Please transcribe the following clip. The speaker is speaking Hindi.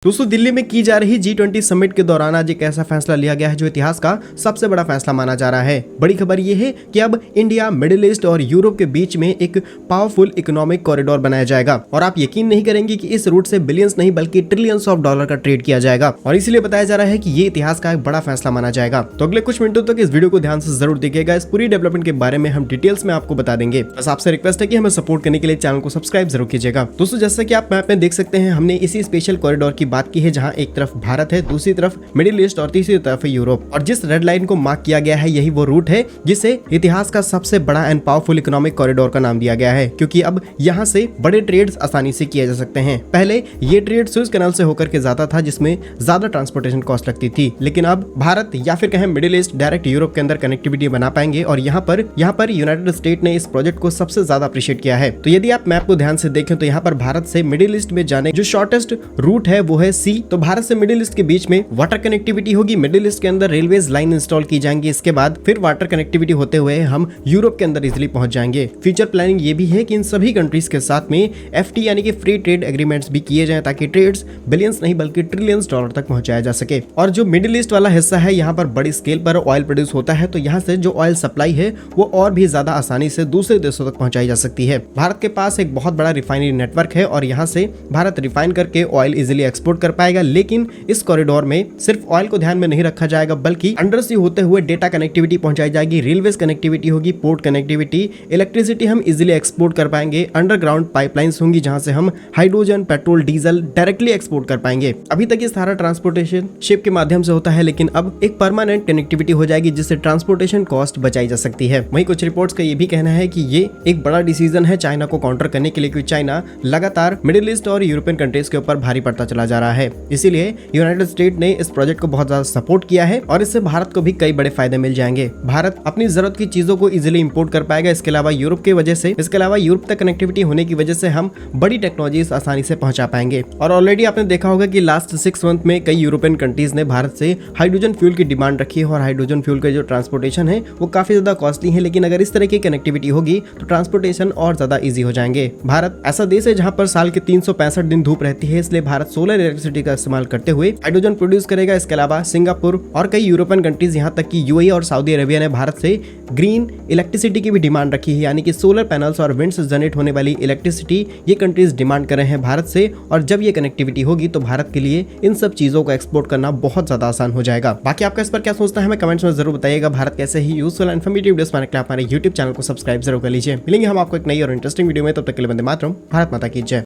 दोस्तों दिल्ली में की जा रही G20 समिट के दौरान आज एक ऐसा फैसला लिया गया है जो इतिहास का सबसे बड़ा फैसला माना जा रहा है। बड़ी खबर यह है कि अब इंडिया, मिडिल ईस्ट और यूरोप के बीच में एक पावरफुल इकोनॉमिक कॉरिडोर बनाया जाएगा और आप यकीन नहीं करेंगे कि इस रूट से बिलियंस नहीं बल्कि ट्रिलियंस ऑफ डॉलर का ट्रेड किया जाएगा और इसलिए बताया जा रहा है कि ये इतिहास का एक बड़ा फैसला माना जाएगा। तो अगले कुछ मिनटों तक इस वीडियो को ध्यान से जरूर देखिएगा। इस पूरी डेवलपमेंट के बारे में हम डिटेल्स में आपको बता देंगे। बस आपसे रिक्वेस्ट है कि हमें सपोर्ट करने के लिए चैनल को सब्सक्राइब जरूर कीजिएगा। दोस्तों जैसा कि आप मैप में देख सकते हैं, हमने इसी स्पेशल कॉरिडोर की बात की है जहाँ एक तरफ भारत है, दूसरी तरफ मिडिल ईस्ट और तीसरी तरफ है यूरोप। और जिस रेड लाइन को मार्क किया गया है यही वो रूट है जिसे इतिहास का सबसे बड़ा एंड पावरफुल इकोनॉमिक कॉरिडोर का नाम दिया गया है, क्योंकि अब यहाँ से बड़े ट्रेड्स आसानी से किए जा सकते हैं। पहले ये ट्रेड सुएज कैनाल से होकर के जाता था जिसमें ज्यादा ट्रांसपोर्टेशन कॉस्ट लगती थी, लेकिन अब भारत या फिर कहें मिडिल ईस्ट डायरेक्ट यूरोप के अंदर कनेक्टिविटी बना पाएंगे और यहाँ पर यूनाइटेड स्टेट ने इस प्रोजेक्ट को सबसे ज्यादा अप्रिशिएट किया है। तो यदि आप मैप को ध्यान से देखें तो यहाँ पर भारत से मिडिल ईस्ट में जाने जो शॉर्टेस्ट रूट है वो है सी। तो भारत से मिडिल ईस्ट के बीच में वाटर कनेक्टिविटी होगी, मिडिल ईस्ट के अंदर रेलवेज लाइन इंस्टॉल की जाएंगी, इसके बाद फिर वाटर कनेक्टिविटी होते हुए हम यूरोप के अंदर इजिली पहुंच जाएंगे। फ्यूचर प्लानिंग ये भी है कि इन सभी कंट्रीज के साथ में एफटी यानी कि फ्री ट्रेड एग्रीमेंट्स भी किए जाएं ताकि ट्रेड्स बिलियंस नहीं बल्कि ट्रिलियंस डॉलर तक पहुंचाया जा सके। और जो मिडिल ईस्ट वाला हिस्सा है यहाँ पर बड़ी स्केल पर ऑयल प्रोड्यूस होता है, तो यहाँ से जो ऑयल सप्लाई है वो और भी ज्यादा आसानी से दूसरे देशों तक पहुंचाई जा सकती है। भारत के पास एक बहुत बड़ा रिफाइनरी नेटवर्क है और यहाँ से भारत रिफाइन करके ऑयल इजिली एक्सपोर्ट कर पाएगा, लेकिन इस कॉरिडोर में सिर्फ ऑयल को ध्यान में नहीं रखा जाएगा बल्कि अंडर सी होते हुए डेटा कनेक्टिविटी पहुंचाई जाएगी, रेलवेज कनेक्टिविटी होगी, पोर्ट कनेक्टिविटी, इलेक्ट्रिसिटी हम इजीली एक्सपोर्ट कर पाएंगे, अंडरग्राउंड पाइपलाइंस होंगी जहां से हम hydrogen, petrol, diesel directly export कर पाएंगे। अभी तक ये सारा ट्रांसपोर्टेशन शिप के माध्यम से होता है, लेकिन अब एक परमानेंट कनेक्टिविटी हो जाएगी जिससे ट्रांसपोर्टेशन कॉस्ट बचाई जा सकती है। वहीं कुछ रिपोर्ट्स का ये भी कहना है कि ये एक बड़ा डिसीजन है चाइना को काउंटर करने के लिए, क्योंकि चाइना लगातार मिडिल ईस्ट और यूरोपियन कंट्रीज के ऊपर भारी पड़ता चला जा रहा है। इसीलिए यूनाइटेड स्टेट ने इस प्रोजेक्ट को बहुत ज्यादा सपोर्ट किया है और इससे भारत को भी कई बड़े फायदे मिल जाएंगे। भारत अपनी जरूरत की चीजों को इजीली इंपोर्ट कर पाएगा। इसके अलावा यूरोप तक कनेक्टिविटी होने की वजह से हम बड़ी टेक्नोलॉजीज आसानी से पहुंचा पाएंगे। और ऑलरेडी आपने देखा होगा कि लास्ट 6 मंथ में कई यूरोपियन कंट्रीज ने भारत से हाइड्रोजन फ्यूल की डिमांड रखी है और हाइड्रोजन फ्यूल का जो ट्रांसपोर्टेशन है वो काफी ज्यादा कॉस्टली है, लेकिन अगर इस तरह की कनेक्टिविटी होगी तो ट्रांसपोर्टेशन और ज्यादा ईजी हो जाएंगे। भारत ऐसा देश है जहाँ पर साल के 365 दिन धूप रहती है, इसलिए भारत सोलर इलेक्ट्रिसिटी का इस्तेमाल करते हुए हाइड्रोजन प्रोड्यूस करेगा। इसके अलावा सिंगापुर और कई यूरोपियन कंट्रीज यहाँ तक कि यूएई और सऊदी अरेबिया ने भारत से ग्रीन इलेक्ट्रिसिटी की भी डिमांड रखी है, यानी कि सोलर पैनल्स और विंड से जनरेट होने वाली इलेक्ट्रिसिटी ये कंट्रीज डिमांड कर रहे हैं भारत से। और जब ये कनेक्टिविटी होगी तो भारत के लिए इन सब चीजों को एक्सपोर्ट करना बहुत ज्यादा आसान हो जाएगा। बाकी आपका इस पर क्या सोचना है हमें कमेंट्स में जरूर बताइएगा। भारत कैसे ही यूजफुल एंड इन्फॉर्मेटिव वीडियोस पाने के लिए हमारे यूट्यूब चैनल को सब्सक्राइब जरूर कर लीजिए। मिलेंगे हम आपको एक नई और इंटरेस्टिंग वीडियो में, तब तक के लिए वंदे मातरम, भारत माता की जय।